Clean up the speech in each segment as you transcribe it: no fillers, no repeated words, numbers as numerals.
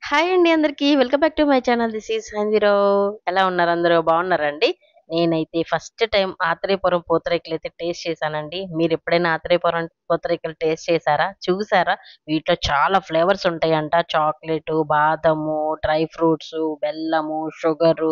Hi అండి అందరికి. Welcome back to my channel. This is హంజీరో. ఎలా ఉన్నారు అందరూ? బాగున్నారండి? నేనైతే ఫస్ట్ టైం ఆత్రేయపురం పూతరేకులైతే టేస్ట్ చేశానండి. మీరు ఎప్పుడైనా ఆత్రేయపురం పూతరేకులు టేస్ట్ చేశారా? చూసారా? వీటిలో చాలా ఫ్లేవర్స్ ఉంటాయంట. చాక్లెటు, బాదము, డ్రై ఫ్రూట్స్, బెల్లము, షుగరు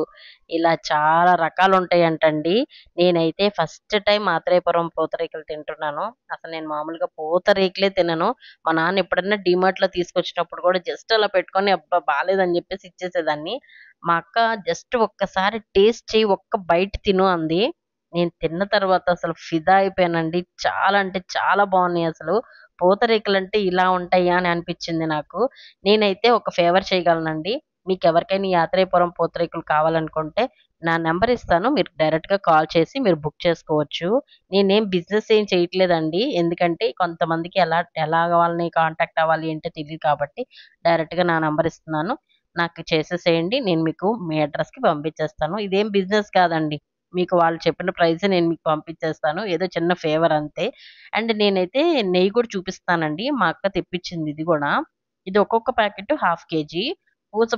ఇలా చాలా రకాలు ఉంటాయంటండి. నేనైతే ఫస్ట్ టైం ఆత్రేయపురం పూతరేకులు తింటున్నాను. అసలు నేను మామూలుగా పూతరేకులే తినను. మా నాన్న ఎప్పుడన్నా డీమార్ట్‌లో తీసుకొచ్చినప్పుడు కూడా జస్ట్ అలా పెట్టుకొని అబ్బా! బాలేదని జెప్పేసి ఇచ్చేసేదాన్ని. మా అక్క జస్ట్ ఒక్కసారి టేస్ట్ చెయ్యి, ఒక్క బైట్ తిను అంది. నేను తిన్న తర్వాత అసలు ఫిదా అయిపోయానండి. చాలా అంటే చాలా బాగున్నాయసలు. పూతరేకులంటే ఇలా ఉంటాయా అని అనిపిచ్చింది నాకు. నేనైతే ఒక ఫేవర్ చేయగలనండి. మీకెవరికైనా ఈ ఆత్రేయపురం పూతరేకులు కావాలనుకుంటే నా నంబర్ ఇస్తాను. మీరు డైరెక్ట్‌గా కాల్ చేసి మీరు బుక్ చేసుకోవచ్చు. నేనేం బిజినెస్ ఏం చేయట్లేదండి. ఎందుకంటే కొంతమందికి ఎలాగ వాళ్ళని కాంటాక్ట్ అవ్వాలి ఏంటో తెలీదు కాబట్టి డైరెక్ట్‌గా నా నంబర్ ఇస్తున్నాను. నాకు చేసేసేయండి. నేను మీకు మీ అడ్రస్‌కి పంపించేస్తాను. ఇదేం బిజినెస్ కాదండి. మీకు వాళ్ళు చెప్పిన ప్రైజే నేను మీకు పంపించేస్తాను. ఏదో చిన్న ఫేవర్ అంతే. అండ్ నేనైతే నెయ్యి కూడా చూపిస్తానండి. మా అక్క తెప్పించింది ఇది గూడా. ఇది ఒక్కొక్క ప్యాకెట్ హాఫ్ కేజీ.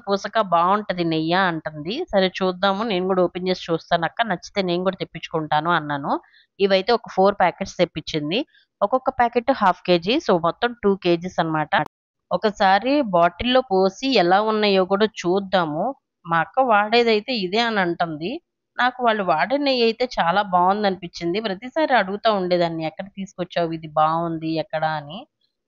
పూసగా బావుంటది నెయ్య అంటుంది. సరే చూద్దాము. నేను గూడా ఓపెన్ చేసి చూస్తానక్క. నచ్చితే నేను గూడా తెప్పించుకుంటాను అన్నాను. ఇవైతే ఒక 4 ప్యాకెట్స్ తెప్పించింది. ఒక్కొక్క ప్యాకెట్ హాఫ్ కేజీ. సో, మొత్తం 2 కేజీస్ అన్నమాట. ఒకసారి బాటిల్‌లో పోసి ఎలా ఉన్నాయో కూడా చూద్దాము. మా అక్క వాడేదైతే ఇదే అని అంటుంది. నాకు వాళ్ళు వాడే నెయ్యయితే చాలా బావుందనిపించింది. ప్రతిసారి అడుగుతా ఉండేదాన్ని, "ఎక్కడ తీసుకొచ్చావు? ఇది బావుంది ఎక్కడ?" అని.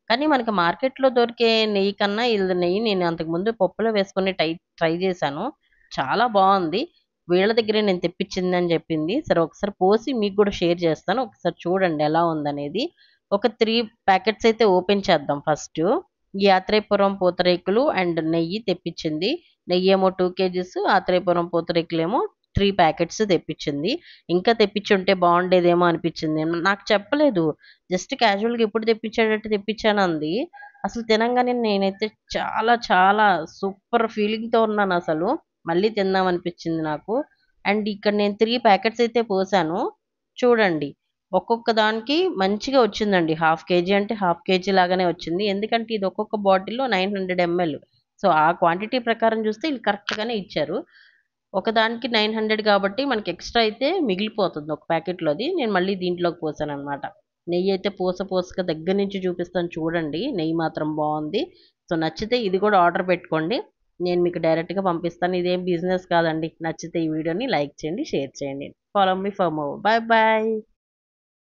కానీ మనకి మార్కెట్‌లో దొరికే నెయ్యి కన్నా ఈళ్ళ నెయ్యి నేను అంతకుముందు పప్పులో వేసుకొని ట్రై చేశాను. చాలా బావుంది. వీళ్ళ దగ్గరే నేను తెప్పించిందని చెప్పింది. సరే ఒకసారి పోసి మీకు గూడా షేర్ చేస్తాను. ఒకసారి చూడండి ఎలా ఉందనేది. ఒక 3 ప్యాకెట్స్ అయితే ఓపెన్ చేద్దాం ఫస్టు. ఈ ఆత్రేయపురం పూతరేకులు అండ్ నెయ్యి తెప్పించింది. నెయ్యేమో 2 కేజీస్, ఆత్రేయపురం పూతరేకులేమో 3 ప్యాకెట్స్ తెప్పించింది. ఇంకా తెప్పించుంటే బావుండేదేమో అనిపించింది. నాకు చెప్పలేదు. జస్ట్ క్యాజువల్‌గా ఎప్పుడు తెప్పించాడంటే తెప్పించానంది. అసలు తినంగానే నేనైతే చాలా చాలా సూపర్ ఫీలింగ్‌తో ఉన్నానసలు. మళ్ళీ తిందామనిపించింది నాకు. అండ్ ఇక్కడ నేను 3 ప్యాకెట్స్ అయితే పోసాను. చూడండి. ఒక్కొక్క దానికి మంచిగా వచ్చిందండి. హాఫ్ కేజీ అంటే హాఫ్ కేజీ లాగానే వచ్చింది. ఎందుకంటే ఇది ఒక్కొక్క బాటిల్‌లో 900 ఎంఎల్. సో, ఆ క్వాంటిటీ ప్రకారం చూస్తే ఈళ్ళు కరెక్ట్‌గానే ఇచ్చారు. ఒకదానికి 900 కాబట్టి మనకి ఎక్స్‌ట్రా అయితే మిగిలిపోతుంది ఒక ప్యాకెట్‌లోది. నేను మళ్ళీ దీంట్లోకి పోసాననమాట. నెయ్యయితే పూసగా దగ్గర నుంచి చూపిస్తాను చూడండి. నెయ్యి మాత్రం బావుంది. సో, నచ్చితే ఇది కూడా ఆర్డర్ పెట్టుకోండి. నేను మీకు డైరెక్ట్‌గా పంపిస్తాను. ఇదేం బిజినెస్ కాదండి. నచ్చితే ఈ వీడియోని లైక్ చేయండి, షేర్ చేయండి. Follow me for more. By by.